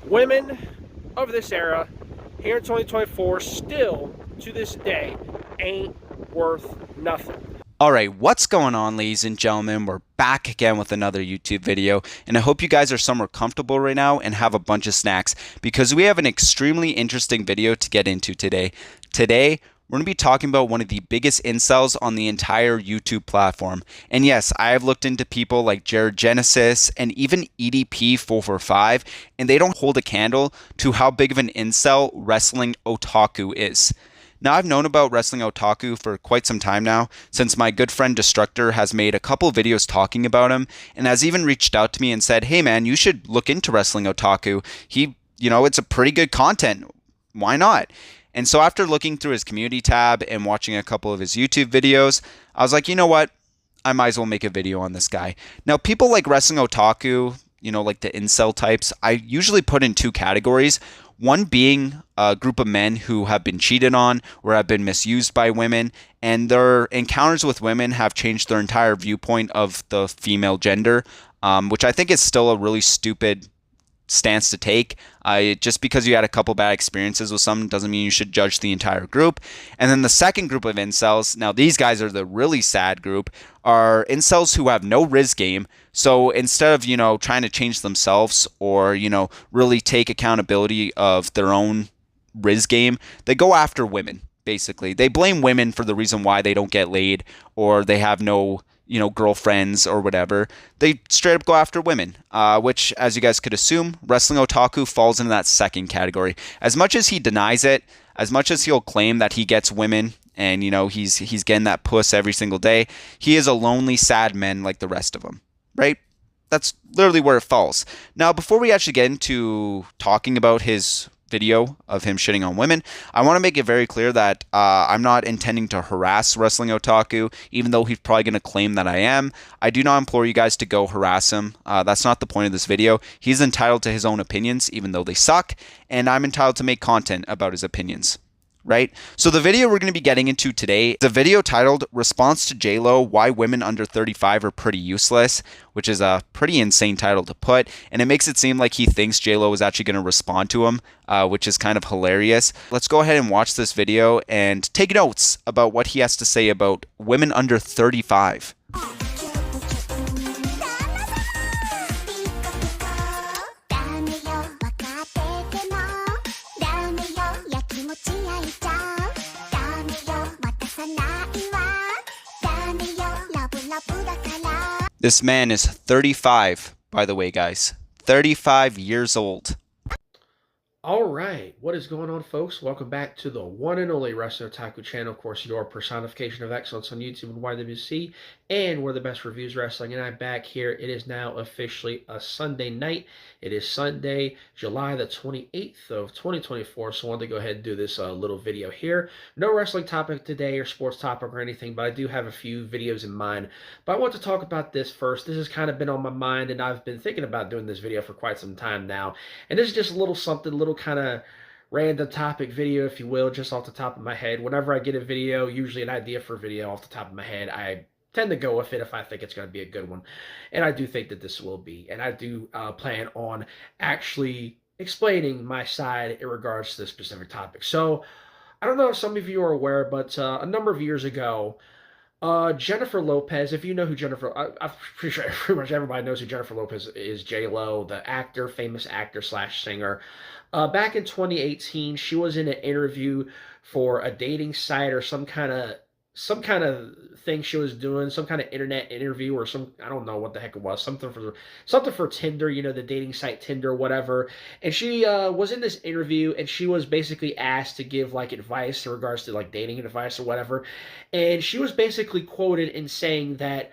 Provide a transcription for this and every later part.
Women of this era, here in 2024, still to this day, ain't worth nothing. All right, what's going on, ladies and gentlemen? We're back again with another YouTube video, and I hope you guys are somewhere comfortable right now and have a bunch of snacks because we have an extremely interesting video to get into today. Today, we're going to be talking about one of the biggest incels on the entire YouTube platform. And yes, I have looked into people like Jared Genesis and even EDP445, and they don't hold a candle to how big of an incel wrestling otaku is. Now, I've known about Wrestling Otaku for quite some time now, since my good friend Destructor has made a couple videos talking about him, and has even reached out to me and said, hey man, you should look into Wrestling Otaku. It's a pretty good content. Why not? And so after looking through his community tab and watching a couple of his YouTube videos, I was like, you know what? I might as well make a video on this guy. Now, people like Wrestling Otaku, like the incel types, I usually put in two categories. One being a group of men who have been cheated on or have been misused by women, and their encounters with women have changed their entire viewpoint of the female gender, which I think is still a really stupid stance to take. Just because you had a couple bad experiences with someone doesn't mean you should judge the entire group. And then the second group of incels, now these guys are the really sad group, are incels who have no riz game. So instead of, trying to change themselves or, really take accountability of their own riz game, they go after women, basically. They blame women for the reason why they don't get laid or they have no girlfriends or whatever. They straight up go after women, which, as you guys could assume, Wrestling Otaku falls into that second category. As much as he denies it, as much as he'll claim that he gets women and, he's getting that puss every single day, he is a lonely, sad man like the rest of them, right? That's literally where it falls. Now, before we actually get into talking about his video of him shitting on women, I want to make it very clear that I'm not intending to harass Wrestling Otaku, even though he's probably going to claim that I am. I do not implore you guys to go harass him. That's not the point of this video. He's entitled to his own opinions, even though they suck, and I'm entitled to make content about his opinions. Right? So the video we're going to be getting into today is a video titled Response to J-Lo, Why Women Under 35 Are Pretty Useless, which is a pretty insane title to put, and it makes it seem like he thinks J-Lo is actually going to respond to him, which is kind of hilarious. Let's go ahead and watch this video and take notes about what he has to say about women under 35. This man is 35, by the way, guys. 35 years old. All right, what is going on, folks? Welcome back to the one and only Wrestling Otaku channel. Of course, your personification of excellence on YouTube and YWC, and we're the best reviews wrestling. And I'm back here. It is now officially a Sunday night. It is Sunday, July the 28th of 2024. So I wanted to go ahead and do this little video here. No wrestling topic today or sports topic or anything, but I do have a few videos in mind. But I want to talk about this first. This has kind of been on my mind, and I've been thinking about doing this video for quite some time now. And this is just a little something, little kind of random topic video, if you will, just off the top of my head. Whenever I get a video, usually an idea for a video off the top of my head, I tend to go with it if I think it's going to be a good one. And I do think that this will be. And I do plan on actually explaining my side in regards to this specific topic. So I don't know if some of you are aware, but a number of years ago, Jennifer Lopez, if you know who I'm pretty sure pretty much everybody knows who Jennifer Lopez is, J-Lo, the actor, famous actor slash singer. Back in 2018, she was in an interview for a dating site or some kind of thing she was doing, some kind of internet interview or I don't know what the heck it was, something for Tinder, the dating site Tinder, whatever. And she was in this interview, and she was basically asked to give like advice in regards to like dating advice or whatever. And she was basically quoted in saying that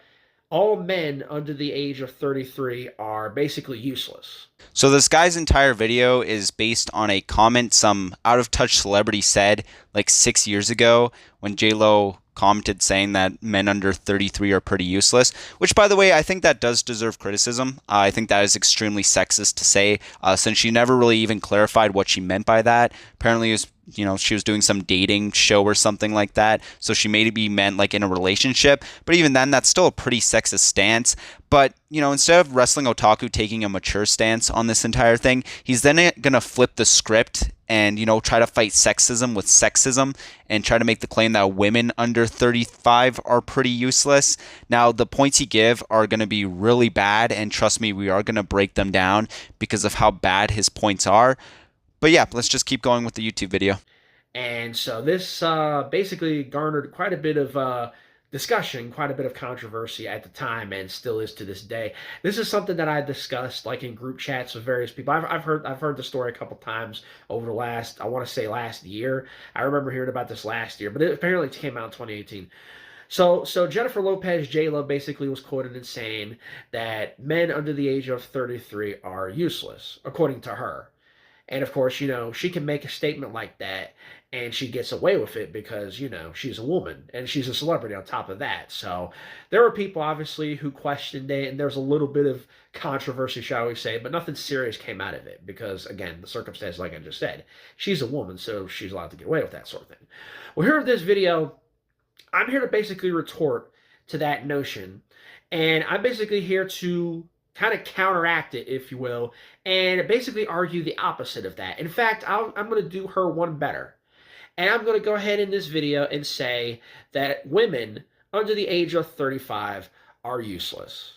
all men under the age of 33 are basically useless. So this guy's entire video is based on a comment some out-of-touch celebrity said like 6 years ago when J-Lo commented saying that men under 33 are pretty useless, which, by the way, I think that does deserve criticism. I think that is extremely sexist to say, since she never really even clarified what she meant by that. Apparently, it was, she was doing some dating show or something like that, so she maybe meant like in a relationship, but even then, that's still a pretty sexist stance. But, instead of Wrestling Otaku taking a mature stance on this entire thing, he's then going to flip the script and, try to fight sexism with sexism and try to make the claim that women under 35 are pretty useless. Now, the points he give are going to be really bad, and trust me, we are going to break them down because of how bad his points are. But yeah, let's just keep going with the YouTube video. And so this basically garnered quite a bit of discussion, quite a bit of controversy at the time, and still is to this day. This is something that I discussed like in group chats with various people. I've heard the story a couple times over the last, I want to say last year. I remember hearing about this last year, but it apparently came out in 2018. So Jennifer Lopez, J-Lo, basically was quoted in saying that men under the age of 33 are useless, according to her. And of course, she can make a statement like that and she gets away with it because, she's a woman and she's a celebrity on top of that. So there were people obviously who questioned it, and there's a little bit of controversy, shall we say, but nothing serious came out of it because, again, the circumstance, like I just said, she's a woman, so she's allowed to get away with that sort of thing. Well, here in this video, I'm here to basically retort to that notion, and I'm basically here to kind of counteract it, if you will, and basically argue the opposite of that. In fact, I'm going to do her one better. And I'm going to go ahead in this video and say that women under the age of 35 are useless.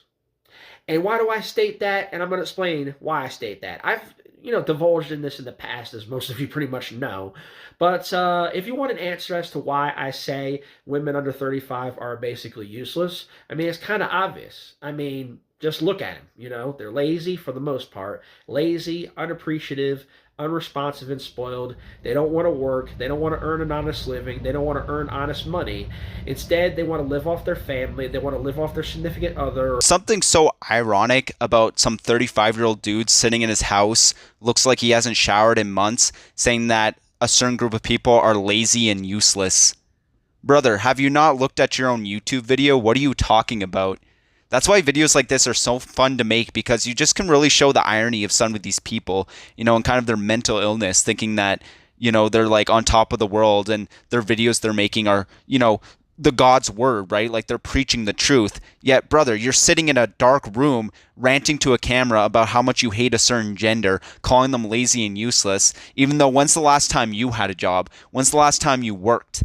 And why do I state that? And I'm going to explain why I state that. I've, divulged in this in the past, as most of you pretty much know. But if you want an answer as to why I say women under 35 are basically useless, I mean, it's kind of obvious. I mean, just look at them, they're lazy for the most part. Lazy, unappreciative, unresponsive, and spoiled. They don't want to work. They don't want to earn an honest living. They don't want to earn honest money. Instead, they want to live off their family. They want to live off their significant other. Something so ironic about some 35-year-old dude sitting in his house, looks like he hasn't showered in months, saying that a certain group of people are lazy and useless. Brother, have you not looked at your own YouTube video? What are you talking about? That's why videos like this are so fun to make, because you just can really show the irony of some of these people, and kind of their mental illness, thinking that, they're like on top of the world and their videos they're making are, the God's word, right? Like they're preaching the truth. Yet, brother, you're sitting in a dark room ranting to a camera about how much you hate a certain gender, calling them lazy and useless, even though when's the last time you had a job? When's the last time you worked?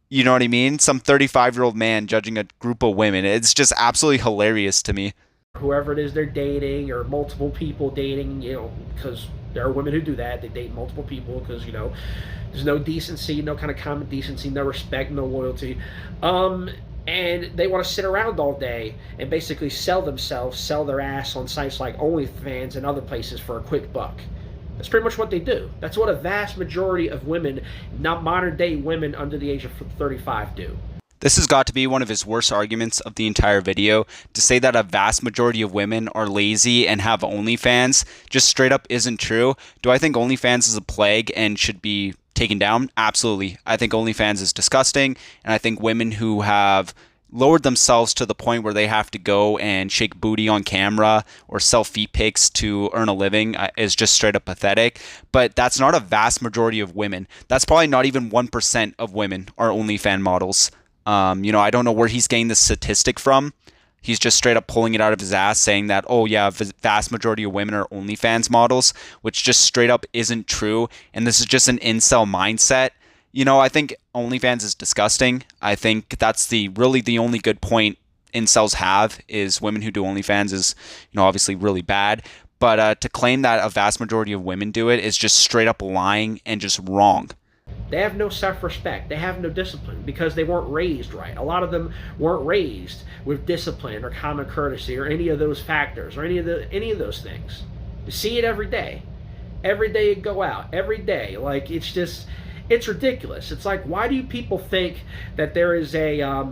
You know what I mean? Some 35-year-old man judging a group of women. It's just absolutely hilarious to me. Whoever it is they're dating, or multiple people dating, because there are women who do that. They date multiple people because, there's no decency, no kind of common decency, no respect, no loyalty. And they want to sit around all day and basically sell themselves, sell their ass on sites like OnlyFans and other places for a quick buck. That's pretty much what they do. That's what a vast majority of women, not modern day women under the age of 35, do. This has got to be one of his worst arguments of the entire video. To say that a vast majority of women are lazy and have OnlyFans just straight up isn't true. Do I think OnlyFans is a plague and should be taken down? Absolutely. I think OnlyFans is disgusting, and I think women who have lowered themselves to the point where they have to go and shake booty on camera or sell feet pics to earn a living is just straight up pathetic. But that's not a vast majority of women. That's probably not even 1% of women are OnlyFans models. I don't know where he's getting this statistic from. He's just straight up pulling it out of his ass, saying that, oh yeah, vast majority of women are OnlyFans models, which just straight up isn't true. And this is just an incel mindset. I think OnlyFans is disgusting. I think that's really the only good point incels have, is women who do OnlyFans is, obviously really bad. But to claim that a vast majority of women do it is just straight up lying and just wrong. They have no self-respect. They have no discipline because they weren't raised right. A lot of them weren't raised with discipline or common courtesy or any of those factors or any of those things. You see it every day. Every day you go out. Every day. Like, it's ridiculous. It's like, why do you people think that there is a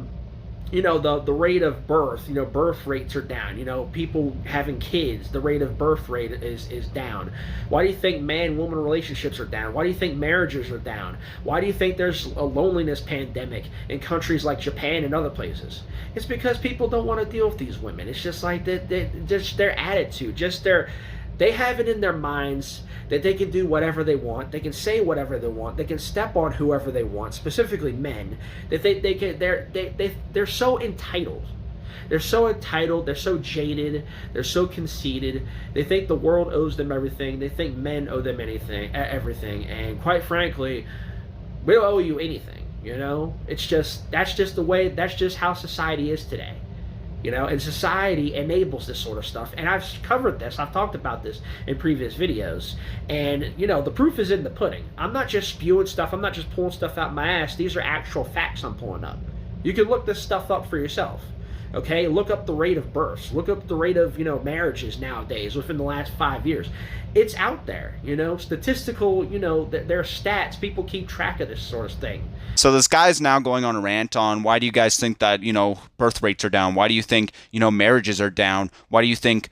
the rate of birth, birth rates are down. People having kids, the rate of birth rate is down. Why do you think man woman relationships are down? Why do you think marriages are down? Why do you think there's a loneliness pandemic in countries like Japan and other places? It's because people don't want to deal with these women. It's just like just their attitude, they have it in their minds that they can do whatever they want, they can say whatever they want, they can step on whoever they want, specifically men. That they're so entitled. They're so entitled, they're so jaded, they're so conceited. They think the world owes them everything. They think men owe them everything. And quite frankly, we don't owe you anything. It's just that's just how society is today. And society enables this sort of stuff. And I've covered this, I've talked about this in previous videos. And, the proof is in the pudding. I'm not just spewing stuff, I'm not just pulling stuff out my ass. These are actual facts I'm pulling up. You can look this stuff up for yourself. Okay, look up the rate of births. Look up the rate of, marriages nowadays within the last 5 years. It's out there, statistical, there are stats. People keep track of this sort of thing. So this guy's now going on a rant on why do you guys think that, birth rates are down? Why do you think, marriages are down? Why do you think,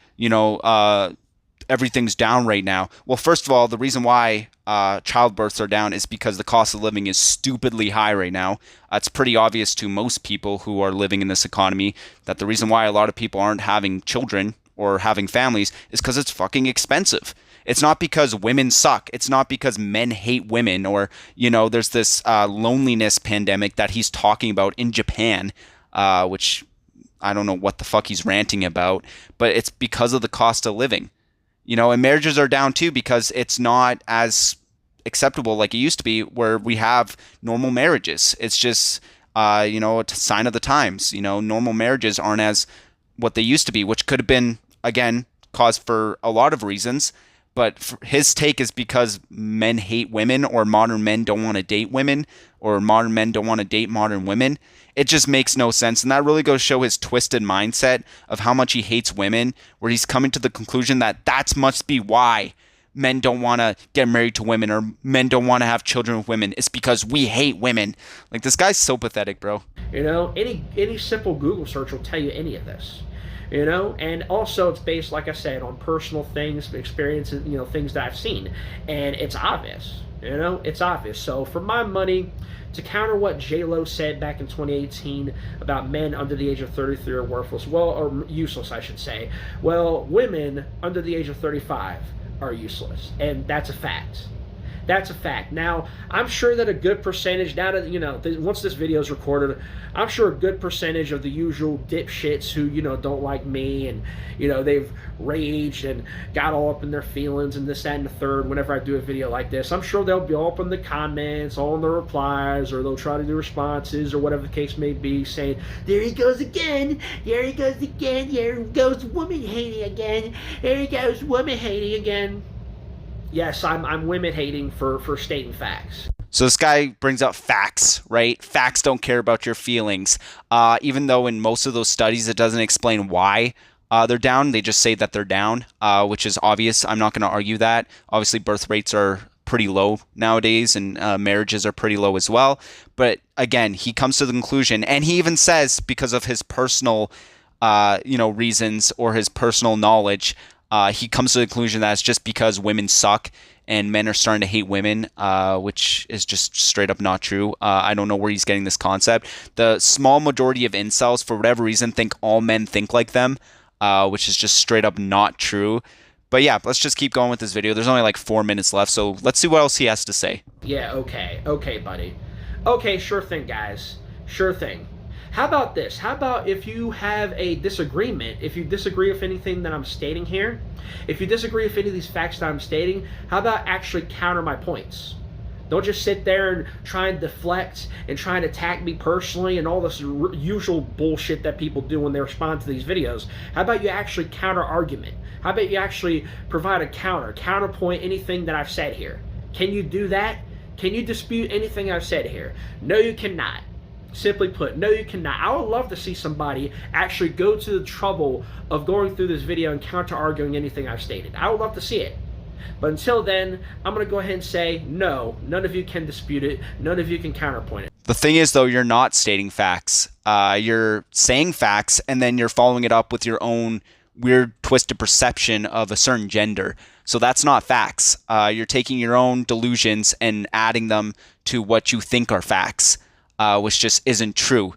everything's down right now? Well, first of all, the reason why childbirths are down is because the cost of living is stupidly high right now. It's pretty obvious to most people who are living in this economy that the reason why a lot of people aren't having children or having families is because it's fucking expensive. It's not because women suck. It's not because men hate women or, there's this loneliness pandemic that he's talking about in Japan, which I don't know what the fuck he's ranting about, but it's because of the cost of living. And marriages are down too because it's not as acceptable like it used to be where we have normal marriages. It's just, a sign of the times. Normal marriages aren't as what they used to be, which could have been, again, cause for a lot of reasons. But his take is because men hate women or modern men don't want to date women or modern men don't want to date modern women. It just makes no sense. And that really goes to show his twisted mindset of how much he hates women, where he's coming to the conclusion that must be why men don't want to get married to women or men don't want to have children with women. It's because we hate women. Like, this guy's so pathetic, bro. Any simple Google search will tell you any of this. And also it's based, like I said, on personal things, experiences, things that I've seen. And it's obvious, it's obvious. So for my money, to counter what J-Lo said back in 2018 about men under the age of 33 are worthless, or useless, I should say. Well, women under the age of 35 are useless. And that's a fact. That's a fact. Now, I'm sure that a good percentage, now that, once this video is recorded, I'm sure a good percentage of the usual dipshits who, don't like me and, they've raged and got all up in their feelings and this, that, and the third whenever I do a video like this. I'm sure they'll be all up in the comments, all in the replies, or they'll try to do responses or whatever the case may be, saying, there he goes again, there he goes again, there he goes woman hating again, there he goes woman hating again. Yes, I'm women hating for stating facts. So this guy brings up facts, right? Facts don't care about your feelings. Even though in most of those studies it doesn't explain why they're down. They just say that they're down, which is obvious. I'm not going to argue that. Obviously, birth rates are pretty low nowadays and marriages are pretty low as well. But again, he comes to the conclusion, and he even says because of his personal reasons or his personal knowledge, he comes to the conclusion that it's just because women suck and men are starting to hate women, which is just straight up not true. I don't know where he's getting this concept. The small majority of incels, for whatever reason, think all men think like them, which is just straight up not true. But yeah, let's just keep going with this video. There's only like 4 minutes left, so let's see what else he has to say. Yeah, okay, buddy. Okay, sure thing, guys. Sure thing. How about this? How about if you have a disagreement, if you disagree with anything that I'm stating here, if you disagree with any of these facts that I'm stating, how about actually counter my points? Don't just sit there and try and deflect and try and attack me personally and all this usual bullshit that people do when they respond to these videos. How about you actually counter argument? How about you actually provide a counterpoint anything that I've said here? Can you do that? Can you dispute anything I've said here? No, you cannot. Simply put, no, you cannot. I would love to see somebody actually go to the trouble of going through this video and counter-arguing anything I've stated. I would love to see it. But until then, I'm going to go ahead and say, no, none of you can dispute it. None of you can counterpoint it. The thing is, though, you're not stating facts. You're saying facts, and then you're following it up with your own weird, twisted perception of a certain gender. So that's not facts. You're taking your own delusions and adding them to what you think are facts, which just isn't true.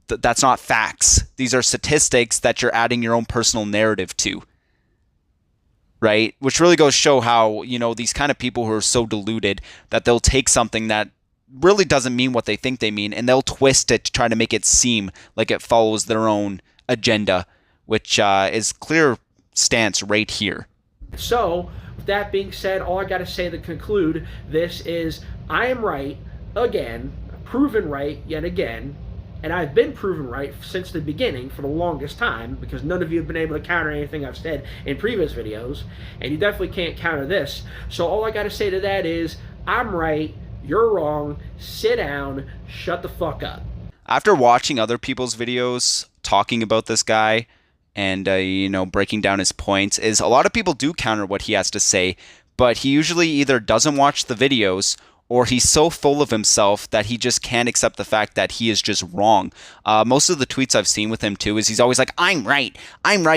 That's not facts. These are statistics that you're adding your own personal narrative to, right? Which really goes to show how, these kind of people who are so deluded that they'll take something that really doesn't mean what they think they mean, and they'll twist it to try to make it seem like it follows their own agenda, which is clear stance right here. So, with that being said, all I got to say to conclude this is I am right again, proven right yet again, and I've been proven right since the beginning for the longest time, because none of you have been able to counter anything I've said in previous videos, and you definitely can't counter this. So all I got to say to that is I'm right, you're wrong, sit down, shut the fuck up. After watching other people's videos talking about this guy and breaking down his points, is a lot of people do counter what he has to say, but he usually either doesn't watch the videos or he's so full of himself that he just can't accept the fact that he is just wrong. Most of the tweets I've seen with him too is he's always like, I'm right.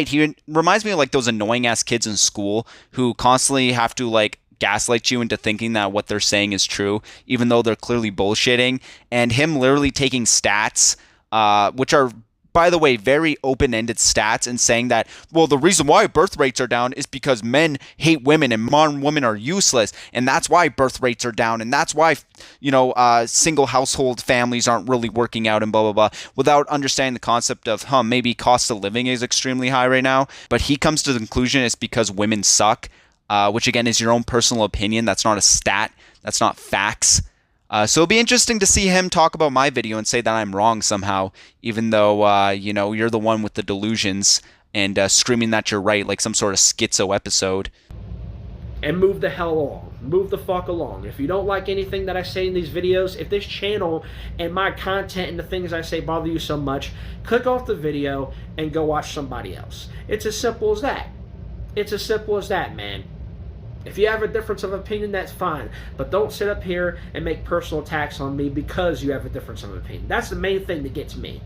He reminds me of like those annoying ass kids in school who constantly have to like gaslight you into thinking that what they're saying is true, even though they're clearly bullshitting. And him literally taking stats, which are, by the way, very open-ended stats, and saying that, well, the reason why birth rates are down is because men hate women and modern women are useless, and that's why birth rates are down, and that's why, single household families aren't really working out, and blah, blah, blah, without understanding the concept of, maybe cost of living is extremely high right now. But he comes to the conclusion it's because women suck, which, again, is your own personal opinion. That's not a stat. That's not facts. So it'll be interesting to see him talk about my video and say that I'm wrong somehow, even though, you're the one with the delusions and screaming that you're right like some sort of schizo episode. And move the hell along. Move the fuck along. If you don't like anything that I say in these videos, if this channel and my content and the things I say bother you so much, click off the video and go watch somebody else. It's as simple as that. It's as simple as that, man. If you have a difference of opinion, that's fine. But don't sit up here and make personal attacks on me because you have a difference of opinion. That's the main thing that gets me.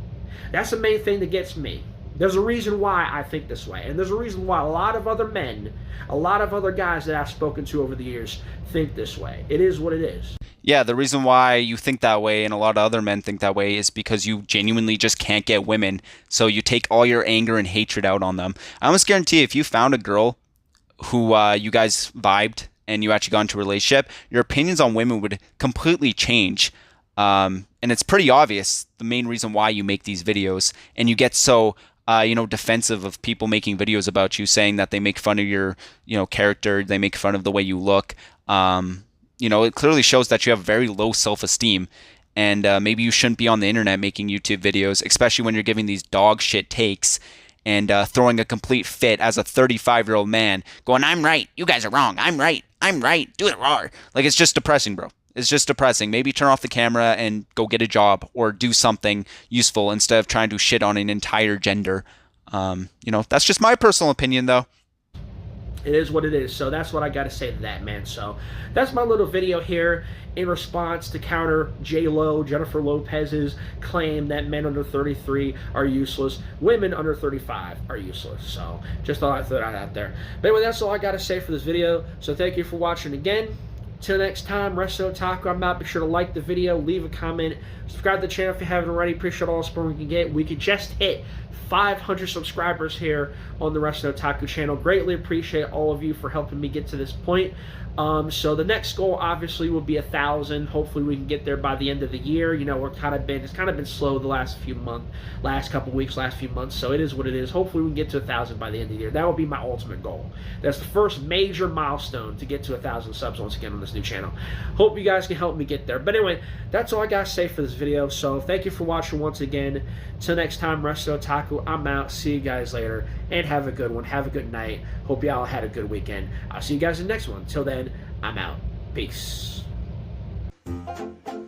That's the main thing that gets me. There's a reason why I think this way. And there's a reason why a lot of other men, a lot of other guys that I've spoken to over the years think this way. It is what it is. Yeah, the reason why you think that way and a lot of other men think that way is because you genuinely just can't get women. So you take all your anger and hatred out on them. I almost guarantee if you found a girl who you guys vibed and you actually got into a relationship, your opinions on women would completely change. And it's pretty obvious the main reason why you make these videos, and you get so defensive of people making videos about you, saying that they make fun of your character, they make fun of the way you look. It clearly shows that you have very low self-esteem, and maybe you shouldn't be on the internet making YouTube videos, especially when you're giving these dog shit takes and throwing a complete fit as a 35-year-old man, going, I'm right, you guys are wrong, I'm right, do it raw. Like, it's just depressing, bro. It's just depressing. Maybe turn off the camera and go get a job or do something useful instead of trying to shit on an entire gender. That's just my personal opinion, though. It is what it is. So that's what I got to say to that, man. So that's my little video here in response to counter J-Lo, Jennifer Lopez's claim that men under 33 are useless, women under 35 are useless. So just thought I'd throw that out there. But anyway, that's all I got to say for this video. So thank you for watching again. Till next time, Resto Otaku, I'm out. Be sure to like the video, leave a comment, subscribe to the channel if you haven't already. Appreciate all the support we can get. We could just hit 500 subscribers here on the Resto Otaku channel. Greatly appreciate all of you for helping me get to this point. So the next goal obviously will be 1,000. Hopefully we can get there by the end of the year. It's kind of been slow the last couple weeks, last few months. So it is what it is. Hopefully we can get to 1,000 by the end of the year. That will be my ultimate goal. That's the first major milestone to get to 1,000 subs once again on this new channel. Hope you guys can help me get there. But anyway, that's all I gotta say for this video. So thank you for watching once again. Till next time, Resto Otaku, I'm out. See you guys later, and have a good one. Have a good night. Hope y'all had a good weekend. I'll see you guys in the next one. Till then, I'm out. Peace.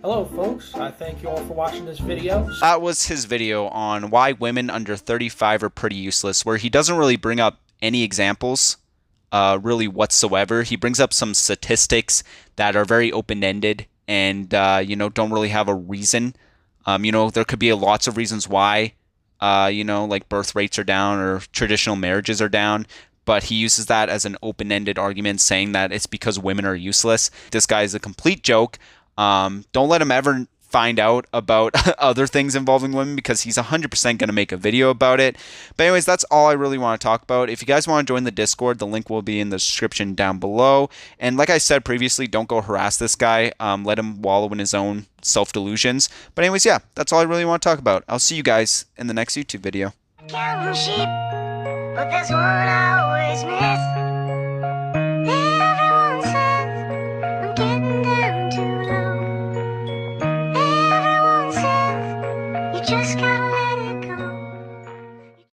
Hello, folks. I thank you all for watching this video. That was his video on why women under 35 are pretty useless, where he doesn't really bring up any examples really whatsoever. He brings up some statistics that are very open-ended and don't really have a reason. There could be lots of reasons why, like birth rates are down or traditional marriages are down. But he uses that as an open-ended argument, saying that it's because women are useless. This guy is a complete joke. Don't let him ever find out about other things involving women, because he's 100% going to make a video about it. But anyways, that's all I really want to talk about. If you guys want to join the Discord, the link will be in the description down below. And like I said previously, don't go harass this guy. Let him wallow in his own self-delusions. But anyways, yeah, that's all I really want to talk about. I'll see you guys in the next YouTube video. Counting sheep, but there's one I always miss. Everyone says I'm getting down too low. Everyone says you just gotta let it